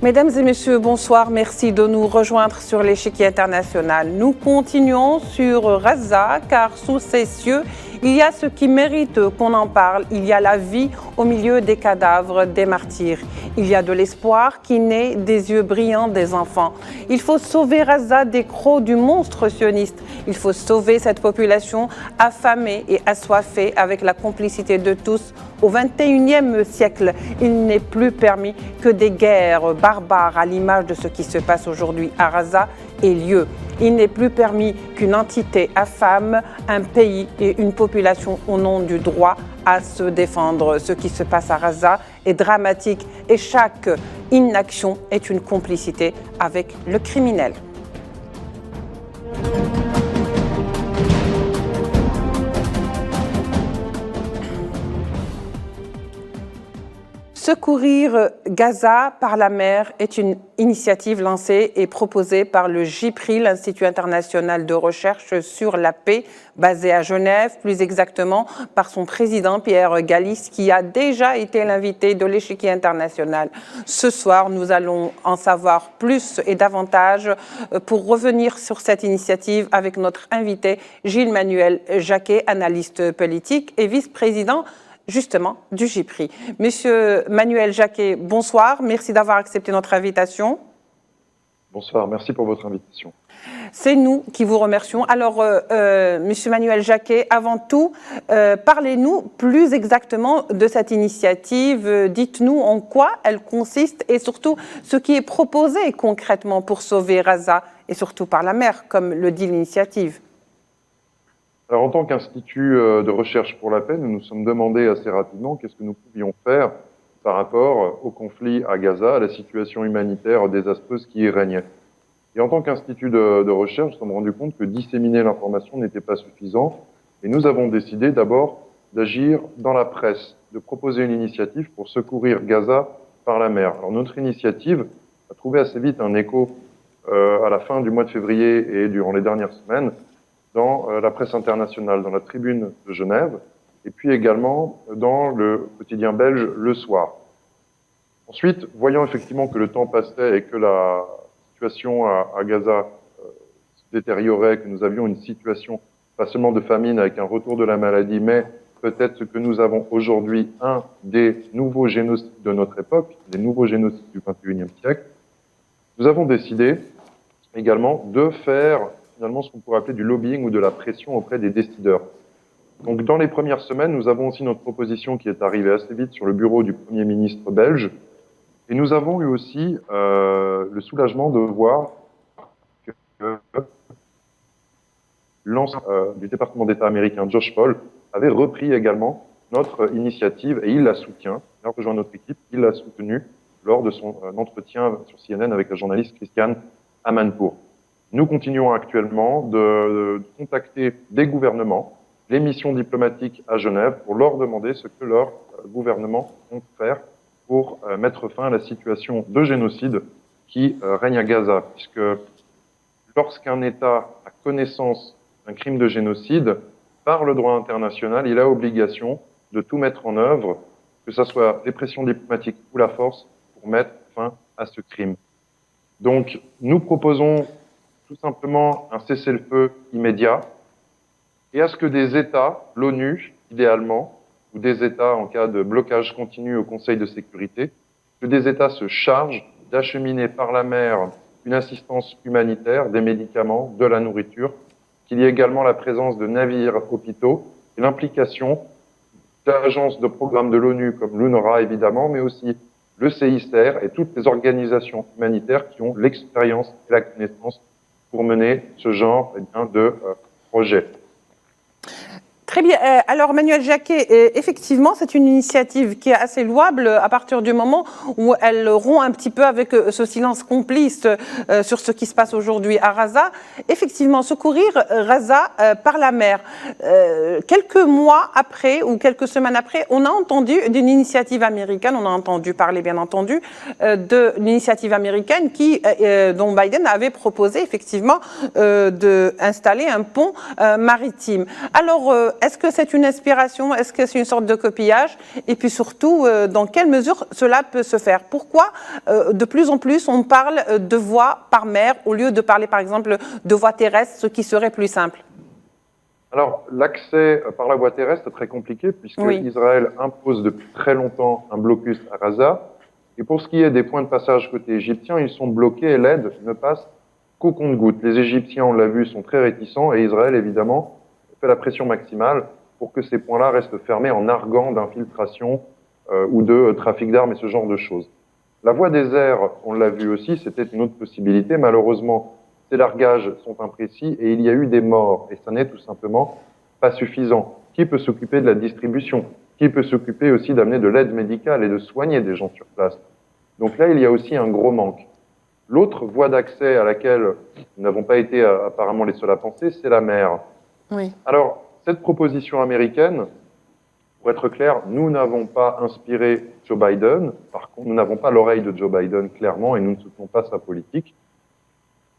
Mesdames et messieurs, bonsoir. Merci de nous rejoindre sur l'échiquier international. Nous continuons sur Gaza, car sous ces cieux, il y a ce qui mérite qu'on en parle. Il y a la vie au milieu des cadavres des martyrs. Il y a de l'espoir qui naît des yeux brillants des enfants. Il faut sauver Gaza des crocs du monstre sioniste. Il faut sauver cette population affamée et assoiffée avec la complicité de tous. Au XXIe siècle, il n'est plus permis que des guerres barbares à l'image de ce qui se passe aujourd'hui à Gaza aient lieu. Il n'est plus permis qu'une entité affame un pays et une population au nom du droit à se défendre. Ce qui se passe à Gaza est dramatique et chaque inaction est une complicité avec le criminel. Secourir Gaza par la mer est une initiative lancée et proposée par le JIPRI, l'Institut international de recherche sur la paix, basé à Genève, plus exactement par son président Pierre Gallis, qui a déjà été l'invité de l'échiquier international. Ce soir, nous allons en savoir plus et davantage pour revenir sur cette initiative avec notre invité Gilles-Manuel Jacquet, analyste politique et vice-président justement du JIPRI. Monsieur Manuel Jacquet, bonsoir. Merci d'avoir accepté notre invitation. Bonsoir, merci pour votre invitation. C'est nous qui vous remercions. Alors, Monsieur Manuel Jacquet, avant tout, parlez-nous plus exactement de cette initiative. Dites-nous en quoi elle consiste et surtout ce qui est proposé concrètement pour sauver Gaza et surtout par la mer, comme le dit l'initiative. Alors, en tant qu'Institut de recherche pour la paix, nous nous sommes demandé assez rapidement qu'est-ce que nous pouvions faire par rapport au conflit à Gaza, à la situation humanitaire désastreuse qui y régnait. Et en tant qu'Institut de recherche, nous nous sommes rendus compte que disséminer l'information n'était pas suffisant. Et nous avons décidé d'abord d'agir dans la presse, de proposer une initiative pour secourir Gaza par la mer. Alors, notre initiative a trouvé assez vite un écho à la fin du mois de février et durant les dernières semaines dans la presse internationale, dans la Tribune de Genève, et puis également dans le quotidien belge Le Soir. Ensuite, voyant effectivement que le temps passait et que la situation à Gaza se détériorait, que nous avions une situation pas seulement de famine avec un retour de la maladie, mais peut-être que nous avons aujourd'hui un des nouveaux génocides de notre époque, des nouveaux génocides du XXIe siècle, nous avons décidé également de faire finalement ce qu'on pourrait appeler du lobbying ou de la pression auprès des décideurs. Donc dans les premières semaines, nous avons aussi notre proposition qui est arrivée assez vite sur le bureau du Premier ministre belge, et nous avons eu aussi le soulagement de voir que l'ensemble du département d'État américain, Josh Paul, avait repris également notre initiative et il la soutient. Il a rejoint notre équipe, il l'a soutenu lors de son entretien sur CNN avec la journaliste Christiane Amanpour. Nous continuons actuellement de contacter des gouvernements, les missions diplomatiques à Genève, pour leur demander ce que leurs gouvernements comptent faire pour mettre fin à la situation de génocide qui règne à Gaza. Puisque lorsqu'un État a connaissance d'un crime de génocide, par le droit international, il a obligation de tout mettre en œuvre, que ce soit les pressions diplomatiques ou la force, pour mettre fin à ce crime. Donc, nous proposons tout simplement un cessez-le-feu immédiat, et à ce que des États, l'ONU idéalement, ou des États en cas de blocage continu au Conseil de sécurité, que des États se chargent d'acheminer par la mer une assistance humanitaire, des médicaments, de la nourriture, qu'il y ait également la présence de navires hôpitaux et l'implication d'agences de programmes de l'ONU comme l'UNRWA évidemment, mais aussi le CICR et toutes les organisations humanitaires qui ont l'expérience et la connaissance pour mener ce genre de projet. Très bien. Alors, Manuel Jacquet, effectivement, c'est une initiative qui est assez louable à partir du moment où elle rompt un petit peu avec ce silence complice sur ce qui se passe aujourd'hui à Gaza. Effectivement, secourir Gaza par la mer. Quelques mois après ou quelques semaines après, on a entendu d'une initiative américaine, on a entendu parler bien entendu de l'initiative américaine dont Biden avait proposé effectivement d'installer un pont maritime. Alors, Est-ce que c'est une inspiration? Est-ce que c'est une sorte de copiage? Et puis surtout, dans quelle mesure cela peut se faire? Pourquoi de plus en plus on parle de voies par mer au lieu de parler par exemple de voies terrestres, ce qui serait plus simple? Alors, l'accès par la voie terrestre est très compliqué puisque Israël impose depuis très longtemps un blocus à Gaza. Et pour ce qui est des points de passage côté égyptien, ils sont bloqués et l'aide ne passe qu'au compte-gouttes. Les Égyptiens, on l'a vu, sont très réticents et Israël, évidemment, fait la pression maximale pour que ces points-là restent fermés en arguant d'infiltration ou de trafic d'armes et ce genre de choses. La voie des airs, on l'a vu aussi, c'était une autre possibilité. Malheureusement, ces largages sont imprécis et il y a eu des morts. Et ça n'est tout simplement pas suffisant. Qui peut s'occuper de la distribution? Qui peut s'occuper aussi d'amener de l'aide médicale et de soigner des gens sur place? Donc là, il y a aussi un gros manque. L'autre voie d'accès à laquelle nous n'avons pas été apparemment les seuls à penser, c'est la mer. Oui. Alors, cette proposition américaine, pour être clair, nous n'avons pas inspiré Joe Biden. Par contre, nous n'avons pas l'oreille de Joe Biden, clairement, et nous ne soutenons pas sa politique.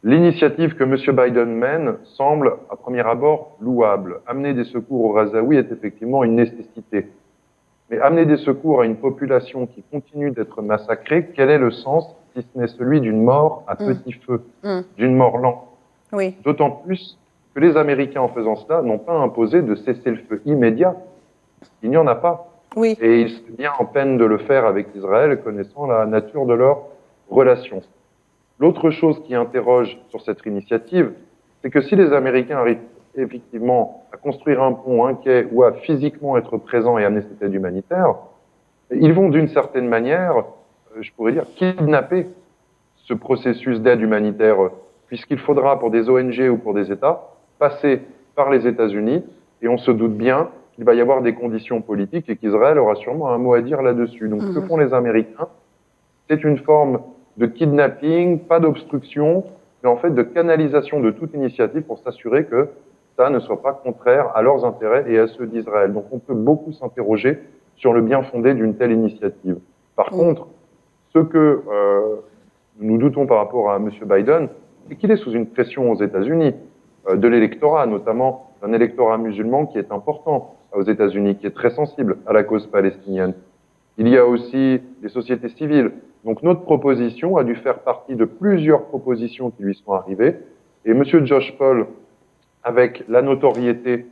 L'initiative que M. Biden mène semble, à premier abord, louable. Amener des secours aux Gazaouis est effectivement une nécessité. Mais amener des secours à une population qui continue d'être massacrée, quel est le sens, si ce n'est celui d'une mort à petit feu, d'une mort lente? Oui. D'autant plus que les Américains, en faisant cela, n'ont pas imposé de cessez-le-feu immédiat. Il n'y en a pas. Oui. Et ils sont bien en peine de le faire avec Israël, connaissant la nature de leurs relations. L'autre chose qui interroge sur cette initiative, c'est que si les Américains arrivent effectivement à construire un pont, un quai, ou à physiquement être présents et amener cette aide humanitaire, ils vont d'une certaine manière, je pourrais dire, kidnapper ce processus d'aide humanitaire, puisqu'il faudra pour des ONG ou pour des États passer par les États-Unis, et on se doute bien qu'il va y avoir des conditions politiques et qu'Israël aura sûrement un mot à dire là-dessus. Donc, ce que font les Américains, c'est une forme de kidnapping, pas d'obstruction, mais en fait de canalisation de toute initiative pour s'assurer que ça ne soit pas contraire à leurs intérêts et à ceux d'Israël. Donc on peut beaucoup s'interroger sur le bien fondé d'une telle initiative. Par contre, ce que nous doutons par rapport à M. Biden, c'est qu'il est sous une pression aux États-Unis, de l'électorat, notamment d'un électorat musulman qui est important aux États-Unis, qui est très sensible à la cause palestinienne. Il y a aussi des sociétés civiles. Donc notre proposition a dû faire partie de plusieurs propositions qui lui sont arrivées. Et M. Josh Paul, avec la notoriété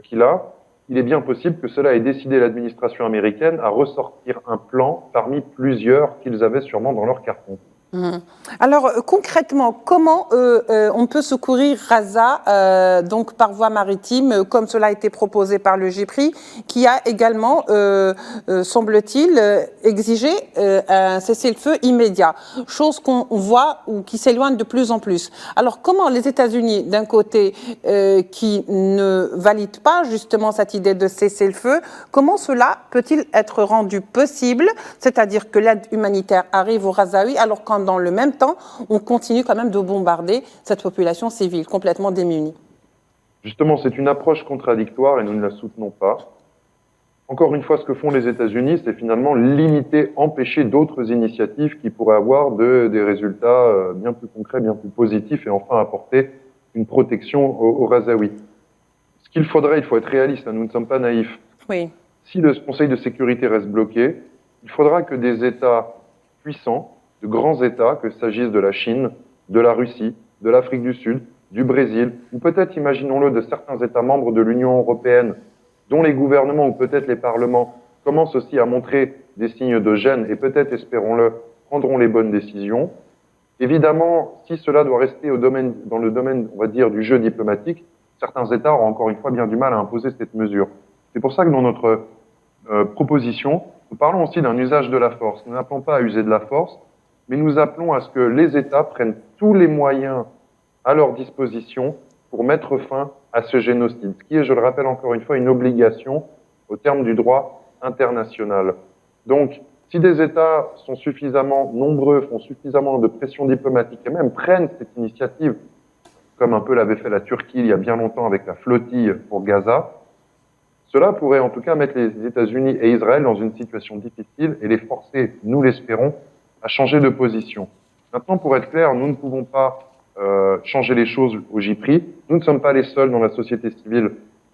qu'il a, il est bien possible que cela ait décidé l'administration américaine à ressortir un plan parmi plusieurs qu'ils avaient sûrement dans leur carton. Alors concrètement, comment on peut secourir Gaza donc par voie maritime, comme cela a été proposé par le GIPRI, qui a également, semble-t-il, exigé un cessez-le-feu immédiat, chose qu'on voit ou qui s'éloigne de plus en plus. Alors comment les États-Unis, d'un côté, qui ne valident pas justement cette idée de cessez-le-feu, comment cela peut-il être rendu possible, c'est-à-dire que l'aide humanitaire arrive aux Gazaouis alors qu'en dans le même temps, on continue quand même de bombarder cette population civile complètement démunie? Justement, c'est une approche contradictoire et nous ne la soutenons pas. Encore une fois, ce que font les États-Unis, c'est finalement limiter, empêcher d'autres initiatives qui pourraient avoir des résultats bien plus concrets, bien plus positifs et enfin apporter une protection aux Gazaouis. Ce qu'il faudrait, il faut être réaliste, nous ne sommes pas naïfs. Oui. Si le Conseil de sécurité reste bloqué, il faudra que des États puissants, de grands États, que s'agisse de la Chine, de la Russie, de l'Afrique du Sud, du Brésil, ou peut-être, imaginons-le, de certains États membres de l'Union européenne, dont les gouvernements ou peut-être les parlements commencent aussi à montrer des signes de gêne et peut-être, espérons-le, prendront les bonnes décisions. Évidemment, si cela doit rester dans le domaine, on va dire, du jeu diplomatique, certains États auront encore une fois bien du mal à imposer cette mesure. C'est pour ça que dans notre proposition, nous parlons aussi d'un usage de la force. Nous n'appelons pas à user de la force, mais nous appelons à ce que les États prennent tous les moyens à leur disposition pour mettre fin à ce génocide, ce qui est, je le rappelle encore une fois, une obligation au terme du droit international. Donc, si des États sont suffisamment nombreux, font suffisamment de pression diplomatique et même prennent cette initiative, comme un peu l'avait fait la Turquie il y a bien longtemps avec la flottille pour Gaza, cela pourrait en tout cas mettre les États-Unis et Israël dans une situation difficile et les forcer, nous l'espérons, à changer de position. Maintenant, pour être clair, nous ne pouvons pas changer les choses au GIPRI. Nous ne sommes pas les seuls dans la société civile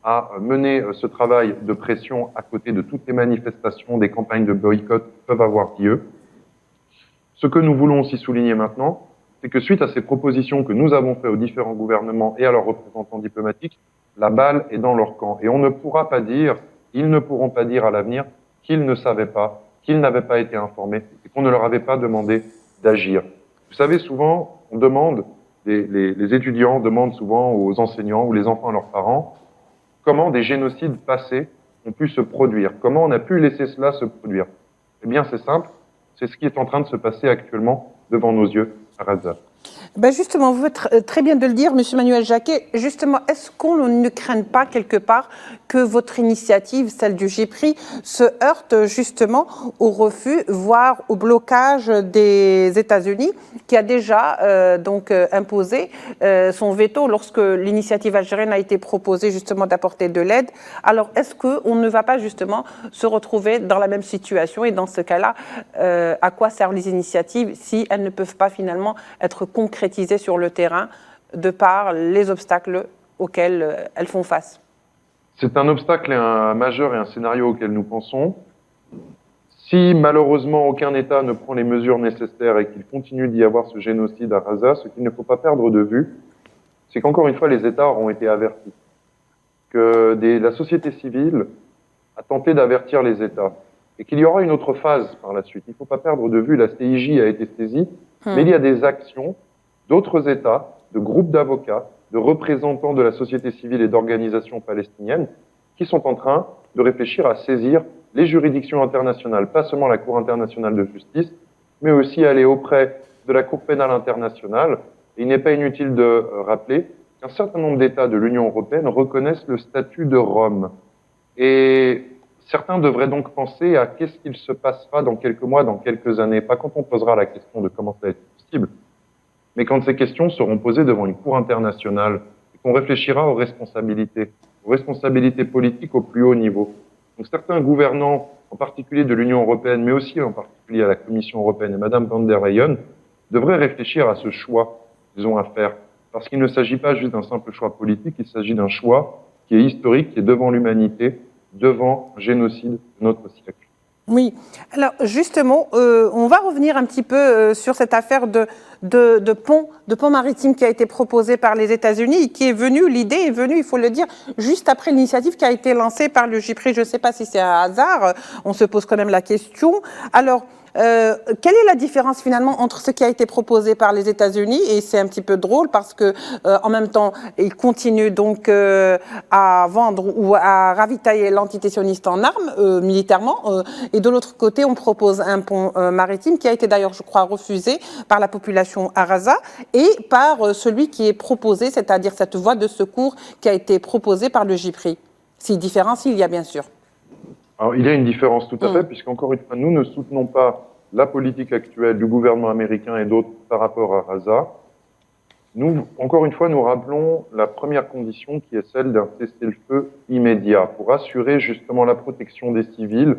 à mener ce travail de pression à côté de toutes les manifestations, des campagnes de boycott qui peuvent avoir lieu. Ce que nous voulons aussi souligner maintenant, c'est que suite à ces propositions que nous avons faites aux différents gouvernements et à leurs représentants diplomatiques, la balle est dans leur camp. Et on ne pourra pas dire, ils ne pourront pas dire à l'avenir qu'ils ne savaient pas, qu'ils n'avaient pas été informés et qu'on ne leur avait pas demandé d'agir. Vous savez, souvent, on demande, les étudiants demandent souvent aux enseignants ou les enfants à leurs parents comment des génocides passés ont pu se produire, comment on a pu laisser cela se produire. Eh bien, c'est simple, c'est ce qui est en train de se passer actuellement devant nos yeux à Gaza. Ben justement, vous faites très bien de le dire, M. Manuel Jacquet. Justement, est-ce qu'on ne craint pas quelque part que votre initiative, celle du GIPRI, se heurte justement au refus, voire au blocage des États-Unis, qui a déjà imposé son veto lorsque l'initiative algérienne a été proposée justement d'apporter de l'aide? Alors, est-ce qu'on ne va pas justement se retrouver dans la même situation? Et dans ce cas-là, à quoi servent les initiatives si elles ne peuvent pas finalement être concrétisées sur le terrain de par les obstacles auxquels elles font face? C'est un obstacle majeur et un scénario auquel nous pensons. Si malheureusement aucun État ne prend les mesures nécessaires et qu'il continue d'y avoir ce génocide à Gaza, ce qu'il ne faut pas perdre de vue, c'est qu'encore une fois les États auront été avertis, que la société civile a tenté d'avertir les États et qu'il y aura une autre phase par la suite. Il ne faut pas perdre de vue, la CIJ a été saisie, mais il y a des actions d'autres États, de groupes d'avocats, de représentants de la société civile et d'organisations palestiniennes qui sont en train de réfléchir à saisir les juridictions internationales, pas seulement la Cour internationale de justice, mais aussi aller auprès de la Cour pénale internationale. Et il n'est pas inutile de rappeler qu'un certain nombre d'États de l'Union européenne reconnaissent le statut de Rome. Et certains devraient donc penser à qu'est-ce qu'il se passera dans quelques mois, dans quelques années, pas quand on posera la question de comment ça va être possible, mais quand ces questions seront posées devant une cour internationale et qu'on réfléchira aux responsabilités politiques au plus haut niveau. Donc certains gouvernants, en particulier de l'Union européenne, mais aussi en particulier à la Commission européenne et Madame von der Leyen, devraient réfléchir à ce choix qu'ils ont à faire. Parce qu'il ne s'agit pas juste d'un simple choix politique, il s'agit d'un choix qui est historique, qui est devant l'humanité, devant un génocide de notre siècle. Oui, alors justement, on va revenir un petit peu sur cette affaire de pont maritime qui a été proposé par les États-Unis et qui est venue, l'idée est venue, il faut le dire, juste après l'initiative qui a été lancée par le GIPRI. Je ne sais pas si c'est un hasard, on se pose quand même la question. Alors, quelle est la différence finalement entre ce qui a été proposé par les États-Unis, et c'est un petit peu drôle parce que en même temps ils continuent donc à vendre ou à ravitailler l'entité sioniste en armes militairement, et de l'autre côté on propose un pont maritime qui a été d'ailleurs je crois refusé par la population à Gaza et par celui qui est proposé, c'est-à-dire cette voie de secours qui a été proposée par le GIPRI. Si différence il y a bien sûr. Alors, il y a une différence tout à fait, puisqu'encore une fois, nous ne soutenons pas la politique actuelle du gouvernement américain et d'autres par rapport à Gaza. Nous, encore une fois, nous rappelons la première condition qui est celle d'un cessez-le-feu immédiat pour assurer justement la protection des civils,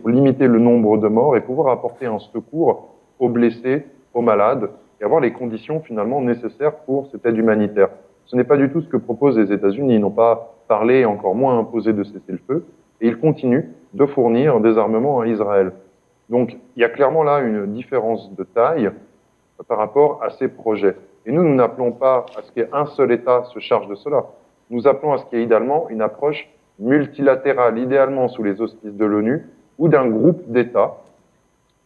pour limiter le nombre de morts et pouvoir apporter un secours aux blessés, aux malades et avoir les conditions finalement nécessaires pour cette aide humanitaire. Ce n'est pas du tout ce que proposent les États-Unis. Ils n'ont pas parlé, encore moins imposé de cessez-le-feu. Et ils continuent de fournir des armements à Israël. Donc, il y a clairement là une différence de taille par rapport à ces projets. Et nous n'appelons pas à ce qu'un seul État se charge de cela. Nous appelons à ce qu'il y ait idéalement une approche multilatérale, idéalement sous les auspices de l'ONU ou d'un groupe d'États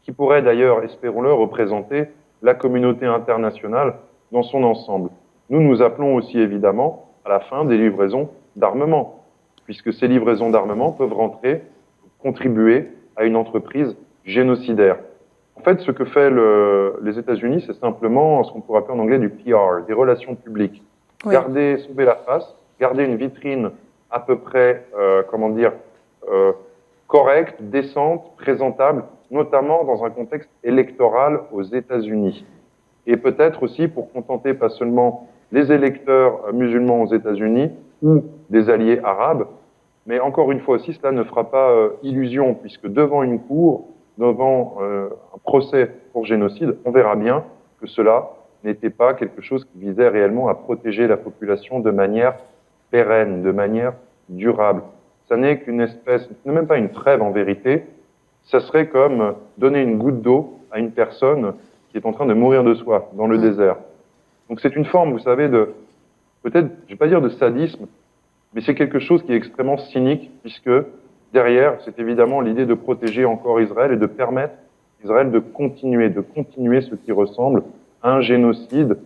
qui pourrait d'ailleurs, espérons-le, représenter la communauté internationale dans son ensemble. Nous appelons aussi évidemment à la fin des livraisons d'armement, puisque ces livraisons d'armement peuvent contribuer à une entreprise génocidaire. En fait, ce que fait les États-Unis, c'est simplement ce qu'on pourrait appeler en anglais du PR, des relations publiques. Oui. Sauver la face, garder une vitrine à peu près, correcte, décente, présentable, notamment dans un contexte électoral aux États-Unis. Et peut-être aussi pour contenter pas seulement les électeurs musulmans aux États-Unis ou des alliés arabes, mais encore une fois aussi, cela ne fera pas illusion, puisque devant une cour, devant un procès pour génocide, on verra bien que cela n'était pas quelque chose qui visait réellement à protéger la population de manière pérenne, de manière durable. Ça n'est qu'une espèce, ce n'est même pas une trêve en vérité, ça serait comme donner une goutte d'eau à une personne qui est en train de mourir de soif dans le désert. Donc c'est une forme, vous savez, de, peut-être, je vais pas dire de sadisme, mais c'est quelque chose qui est extrêmement cynique, puisque derrière, c'est évidemment l'idée de protéger encore Israël et de permettre à Israël de continuer ce qui ressemble à un génocide,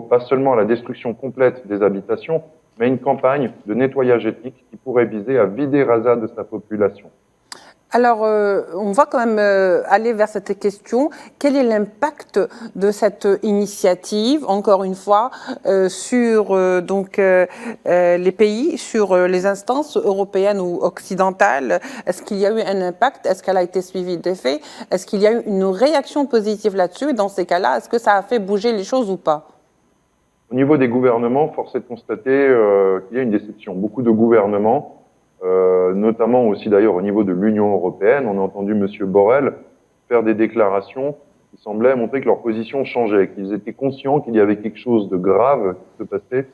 pas seulement à la destruction complète des habitations, mais à une campagne de nettoyage ethnique qui pourrait viser à vider Gaza de sa population. Alors, on va quand même aller vers cette question. Quel est l'impact de cette initiative, encore une fois, sur les pays, sur les instances européennes ou occidentales? Est-ce qu'il y a eu un impact? Est-ce qu'elle a été suivie d'effet? Est-ce qu'il y a eu une réaction positive là-dessus? Et dans ces cas-là, est-ce que ça a fait bouger les choses ou pas? Au niveau des gouvernements, force est de constater qu'il y a une déception. Beaucoup de gouvernements, notamment aussi d'ailleurs au niveau de l'Union européenne, on a entendu M. Borrell faire des déclarations qui semblaient montrer que leur position changeait, qu'ils étaient conscients qu'il y avait quelque chose de grave qui se passait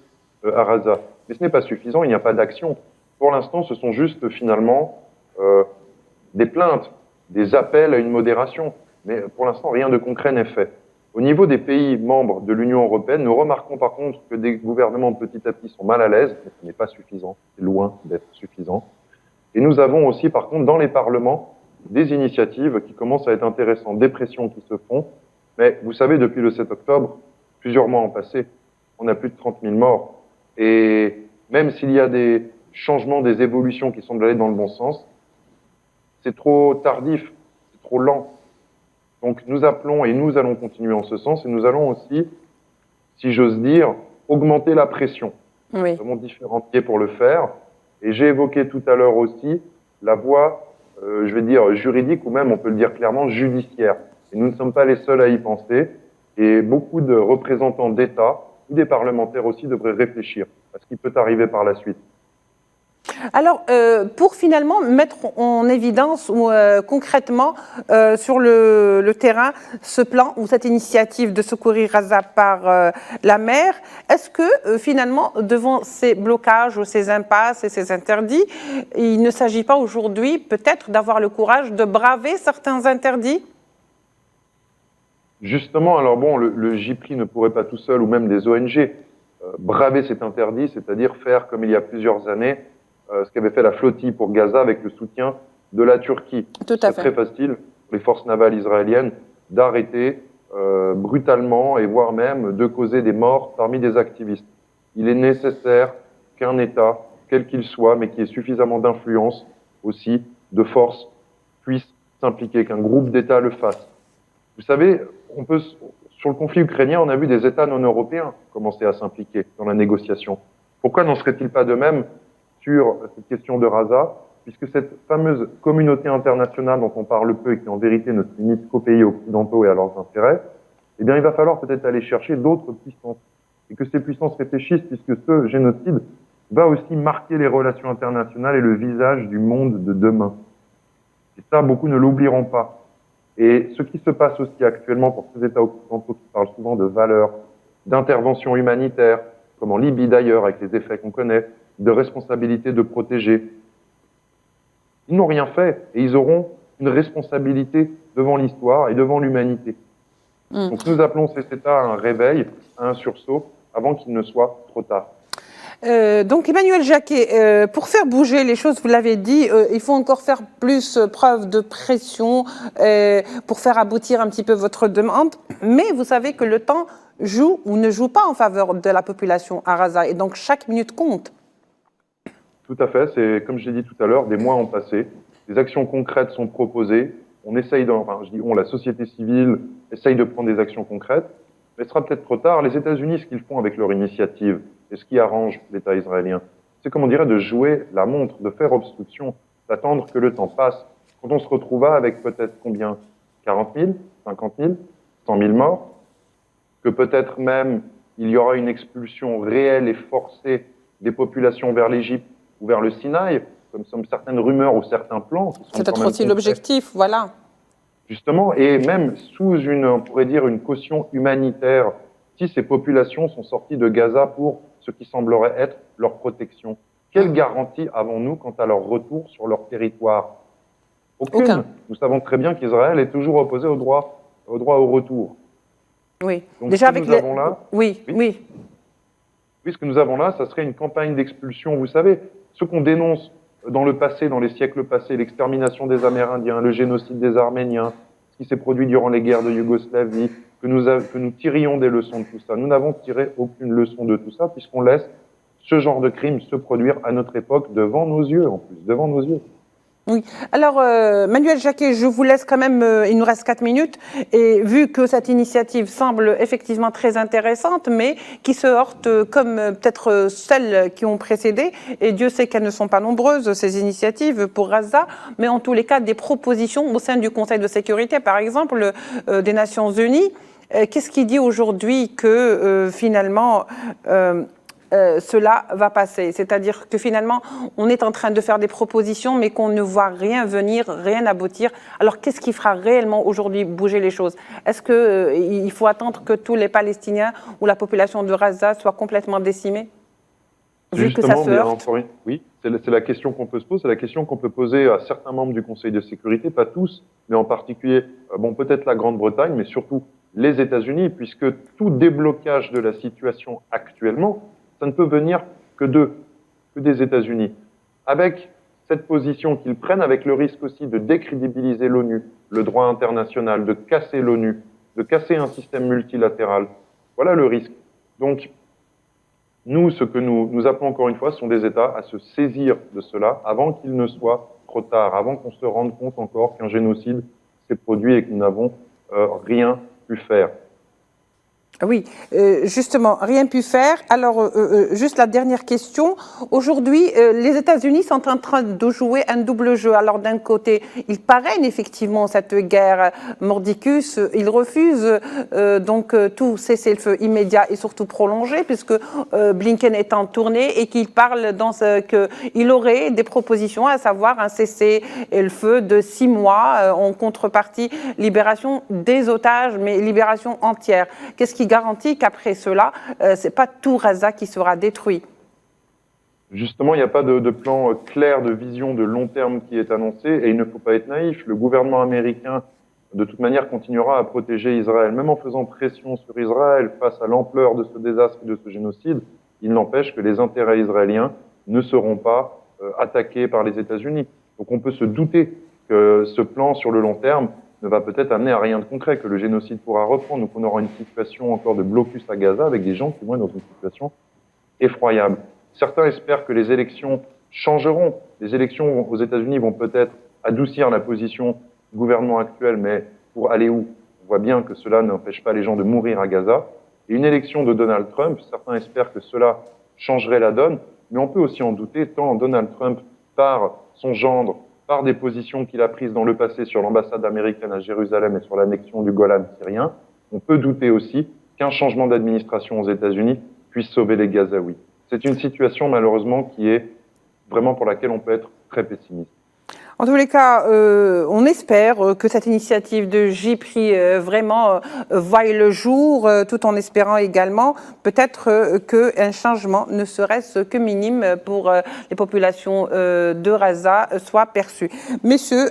à Gaza. Mais ce n'est pas suffisant, il n'y a pas d'action. Pour l'instant, ce sont juste finalement des plaintes, des appels à une modération. Mais pour l'instant, rien de concret n'est fait. Au niveau des pays membres de l'Union européenne, nous remarquons par contre que des gouvernements petit à petit sont mal à l'aise, mais ce n'est pas suffisant, c'est loin d'être suffisant. Et nous avons aussi par contre dans les parlements des initiatives qui commencent à être intéressantes, des pressions qui se font. Mais vous savez, depuis le 7 octobre, plusieurs mois ont passé, on a plus de 30 000 morts. Et même s'il y a des changements, des évolutions qui semblent aller dans le bon sens, c'est trop tardif, c'est trop lent. Donc nous appelons et nous allons continuer en ce sens et nous allons aussi, si j'ose dire, augmenter la pression. Oui. Nous avons différents pieds pour le faire et j'ai évoqué tout à l'heure aussi la voie, je vais dire juridique ou même on peut le dire clairement judiciaire. Et nous ne sommes pas les seuls à y penser et beaucoup de représentants d'État ou des parlementaires aussi devraient réfléchir à ce qui peut arriver par la suite. Alors, pour finalement mettre en évidence ou concrètement sur le terrain ce plan ou cette initiative de secourir Gaza par la mer, est-ce que finalement, devant ces blocages ou ces impasses et ces interdits, il ne s'agit pas aujourd'hui peut-être d'avoir le courage de braver certains interdits ? Justement, alors bon, le JPRI ne pourrait pas tout seul, ou même des ONG, braver cet interdit, c'est-à-dire faire comme il y a plusieurs années, ce qu'avait fait la flottille pour Gaza avec le soutien de la Turquie. Tout à fait. C'est très facile pour les forces navales israéliennes d'arrêter brutalement et voire même de causer des morts parmi des activistes. Il est nécessaire qu'un État, quel qu'il soit, mais qui ait suffisamment d'influence aussi, de force, puisse s'impliquer, qu'un groupe d'États le fasse. Vous savez, sur le conflit ukrainien, on a vu des États non européens commencer à s'impliquer dans la négociation. Pourquoi n'en serait-il pas de même sur cette question de Gaza, puisque cette fameuse communauté internationale dont on parle peu et qui en vérité ne se limite qu'aux pays occidentaux et à leurs intérêts, eh bien il va falloir peut-être aller chercher d'autres puissances et que ces puissances réfléchissent, puisque ce génocide va aussi marquer les relations internationales et le visage du monde de demain. Et ça, beaucoup ne l'oublieront pas. Et ce qui se passe aussi actuellement pour ces États occidentaux qui parlent souvent de valeurs, d'intervention humanitaire, comme en Libye d'ailleurs, avec les effets qu'on connaît, de responsabilité de protéger. Ils n'ont rien fait et ils auront une responsabilité devant l'histoire et devant l'humanité. Donc nous appelons ces États à un réveil, à un sursaut, avant qu'il ne soit trop tard. Donc Emmanuel Jacquet, pour faire bouger les choses, vous l'avez dit, il faut encore faire plus preuve de pression pour faire aboutir un petit peu votre demande. Mais vous savez que le temps joue ou ne joue pas en faveur de la population à Gaza et donc chaque minute compte. Tout à fait, c'est comme je l'ai dit tout à l'heure, des mois ont passé, des actions concrètes sont proposées, on essaye, la société civile essaye de prendre des actions concrètes, mais ce sera peut-être trop tard. Les États-Unis, ce qu'ils font avec leur initiative, et ce qui arrange l'État israélien, c'est comme on dirait de jouer la montre, de faire obstruction, d'attendre que le temps passe. Quand on se retrouvera avec peut-être combien 40 000, 50 000, 100 000 morts, que peut-être même il y aura une expulsion réelle et forcée des populations vers l'Égypte ou vers le Sinaï, comme sont certaines rumeurs ou certains plans. C'est peut-être aussi l'objectif, voilà. Justement, et même sous on pourrait dire, une caution humanitaire si ces populations sont sorties de Gaza pour ce qui semblerait être leur protection? Quelle garantie avons-nous quant à leur retour sur leur territoire? Aucune. Aucun. Nous savons très bien qu'Israël est toujours opposé au droit au retour. Oui. Donc, Déjà ce que avec nous avons là, Oui, oui, oui. oui, ce que nous avons là, ça serait une campagne d'expulsion. Vous savez, ce qu'on dénonce dans le passé, dans les siècles passés, l'extermination des Amérindiens, le génocide des Arméniens, ce qui s'est produit durant les guerres de Yougoslavie, que nous tirions des leçons de tout ça. Nous n'avons tiré aucune leçon de tout ça, puisqu'on laisse ce genre de crime se produire à notre époque devant nos yeux, en plus, devant nos yeux. Oui. Alors, Manuel Jacquet, je vous laisse quand même, il nous reste 4 minutes, et vu que cette initiative semble effectivement très intéressante, mais qui se heurte, comme peut-être celles qui ont précédé, et Dieu sait qu'elles ne sont pas nombreuses, ces initiatives pour Gaza, mais en tous les cas, des propositions au sein du Conseil de sécurité, par exemple, des Nations Unies. Qu'est-ce qui dit aujourd'hui que finalement cela va passer? C'est-à-dire que finalement, on est en train de faire des propositions, mais qu'on ne voit rien venir, rien aboutir. Alors, qu'est-ce qui fera réellement aujourd'hui bouger les choses? Est-ce qu'il faut attendre que tous les Palestiniens ou la population de Gaza soit complètement décimée? Vu que ça se heurte. Oui, c'est la question qu'on peut se poser, c'est la question qu'on peut poser à certains membres du Conseil de sécurité, pas tous, mais en particulier, bon, peut-être la Grande-Bretagne, mais surtout les États-Unis, puisque tout déblocage de la situation actuellement, ça ne peut venir que des États-Unis. Avec cette position qu'ils prennent, avec le risque aussi de décrédibiliser l'ONU, le droit international, de casser l'ONU, de casser un système multilatéral. Voilà le risque. Donc, nous, ce que nous appelons encore une fois, sont des États à se saisir de cela avant qu'il ne soit trop tard, avant qu'on se rende compte encore qu'un génocide s'est produit et que nous n'avons rien pu faire. Oui, justement, rien pu faire. Alors, juste la dernière question. Aujourd'hui, les États-Unis sont en train de jouer un double jeu. Alors, d'un côté, ils parrainent effectivement cette guerre mordicus. Ils refusent donc tout cessez-le-feu immédiat et surtout prolongé, puisque Blinken est en tournée et qu'il parle dans qu'il aurait des propositions, à savoir un cessez-le-feu de 6 mois en contrepartie libération des otages, mais libération entière. Qu'est-ce qui garantit qu'après cela, ce n'est pas tout Gaza qui sera détruit? Justement, il n'y a pas de plan clair, de vision de long terme qui est annoncé, et il ne faut pas être naïf. Le gouvernement américain, de toute manière, continuera à protéger Israël, même en faisant pression sur Israël face à l'ampleur de ce désastre et de ce génocide. Il n'empêche que les intérêts israéliens ne seront pas attaqués par les États-Unis. Donc on peut se douter que ce plan sur le long terme ne va peut-être amener à rien de concret, que le génocide pourra reprendre. Donc on aura une situation encore de blocus à Gaza avec des gens qui vont être dans une situation effroyable. Certains espèrent que les élections changeront. Les élections aux États-Unis vont peut-être adoucir la position du gouvernement actuel, mais pour aller où? On voit bien que cela n'empêche pas les gens de mourir à Gaza. Et une élection de Donald Trump, certains espèrent que cela changerait la donne, mais on peut aussi en douter, tant Donald Trump, par son gendre, par des positions qu'il a prises dans le passé sur l'ambassade américaine à Jérusalem et sur l'annexion du Golan syrien, on peut douter aussi qu'un changement d'administration aux États-Unis puisse sauver les Gazaouis. C'est une situation malheureusement qui est vraiment pour laquelle on peut être très pessimiste. En tous les cas, on espère que cette initiative de JPRI vraiment voie le jour, tout en espérant également peut-être qu'un changement, ne serait-ce que minime pour les populations de Gaza, soit perçu. Messieurs,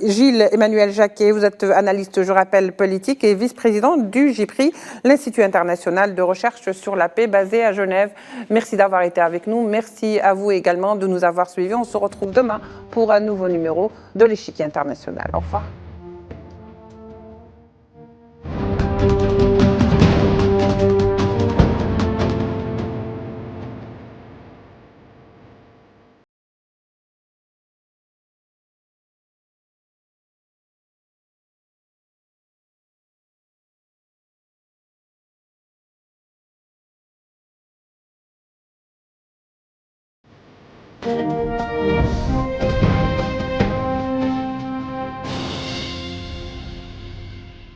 Gilles Emmanuel Jacquet, vous êtes analyste, je rappelle, politique et vice-président du JPRI, l'Institut international de recherche sur la paix basé à Genève. Merci d'avoir été avec nous. Merci à vous également de nous avoir suivis. On se retrouve demain pour un nouveau numéro de l'Échiquier international. Au revoir.